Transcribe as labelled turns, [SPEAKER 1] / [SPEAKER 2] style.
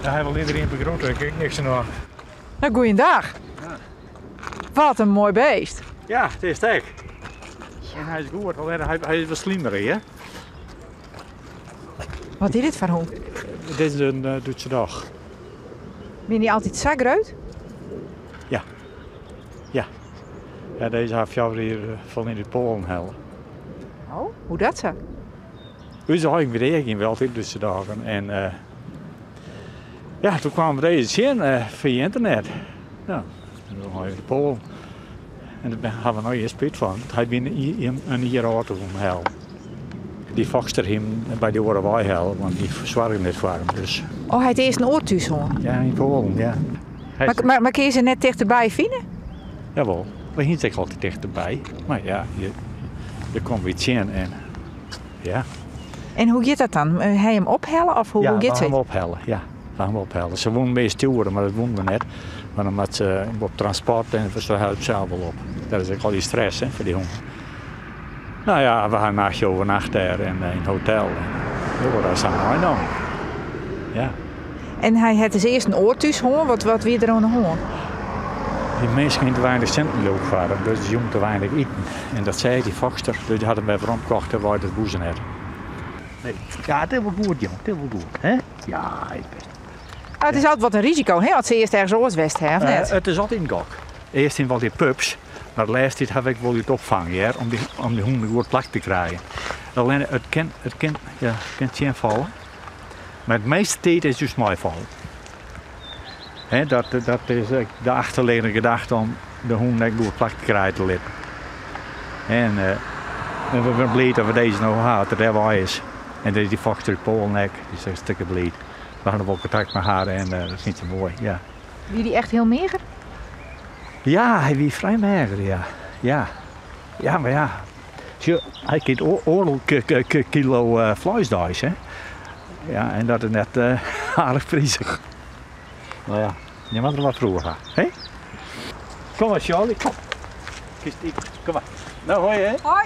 [SPEAKER 1] Ja, hij wil iedereen begroeten, kijk niks aan.
[SPEAKER 2] Nou, goeiedag.
[SPEAKER 1] Ja.
[SPEAKER 2] Wat een mooi beest.
[SPEAKER 1] Ja, het is sterk. En hij is goed, alleen hij is wat slimmer, hè?
[SPEAKER 2] Wat is dit voor hond?
[SPEAKER 1] Dit is een Duitse dag.
[SPEAKER 2] Ben je altijd zo groot?
[SPEAKER 1] Ja. Ja, deze heeft jou hier van in de Polen halen.
[SPEAKER 2] Oh, hoe dat zo?
[SPEAKER 1] Onze eigen beweging wel altijd Duitse dagen. En ja, toen kwamen we deze zien via internet. Nou, toen waren we in de Polen. En daar hebben we nou eerst spijt van. Hij ben een jaar ouder om halen. Die foxter hem bij de oren wij halen, want die verzwargen net voor hem. Dus.
[SPEAKER 2] Oh, hij heeft eerst een oortuushoorn.
[SPEAKER 1] Ja, in Polen, ja.
[SPEAKER 2] Maar kun je ze net dichterbij vinden?
[SPEAKER 1] Jawel, we zijn zich altijd dichterbij. Maar ja, je komt weer zien en ja.
[SPEAKER 2] En hoe gaat dat dan? Hij hem ophellen of hoe
[SPEAKER 1] Ja,
[SPEAKER 2] gaat
[SPEAKER 1] we
[SPEAKER 2] het?
[SPEAKER 1] gaan hem ophellen, ja. We gaan hem ophellen. Ze wonen meest stil worden, maar dat wonen we net. Maar dan moet ze op transport en ze helpt zelf wel op. Dat is ook al die stress hè, voor die honden. Nou ja, we gaan een nachtje overnachten daar in een hotel. Ja, dat is aan dan. Ja.
[SPEAKER 2] En hij had dus eerst een oortuushoorn. Wat weer er aan de hoorn?
[SPEAKER 1] Die mensen gingen te weinig centen lopen varen, dus die jongen te weinig eten. En dat zei die foxter, dus die hadden bij Bram gekocht en wij dat boezen net. Nee. Ja, het is wel goed, jongen, het is wel goed. Hè? Ja, ik ben.
[SPEAKER 2] Oh, het is altijd wat een risico, hè? Als ze eerst ergens oorwest hebben, of net?
[SPEAKER 1] Het is altijd een gok. Eerst in wel die pups, maar de laatste tijd heb ik wel iets opvangen, ja, om die honden goed plak te krijgen. Alleen het kan geen vallen, maar het meeste tijd is dus mij vallen. He, dat is de achterliggende gedachte om de hond net goed plak te krijgen te litten. En we zijn blij dat we deze nog hadden, dat hij wel is. En dat is die foxter Poolnek, die is een stukje blij. We hadden wel contact met haar en dat is niet zo mooi, ja.
[SPEAKER 2] Wie die echt heel meeger?
[SPEAKER 1] Ja, hij was vrij mager, ja. Ja, maar ja. Hij kent oorlog kilo vleesdijs, hè. Ja, en dat is net aardig prijzig. Nou ja, je moet er wat vroeger gaan, hè? Kom maar, Charlie, kom. Kom maar. Nou, hoi, hè.
[SPEAKER 2] Hoi.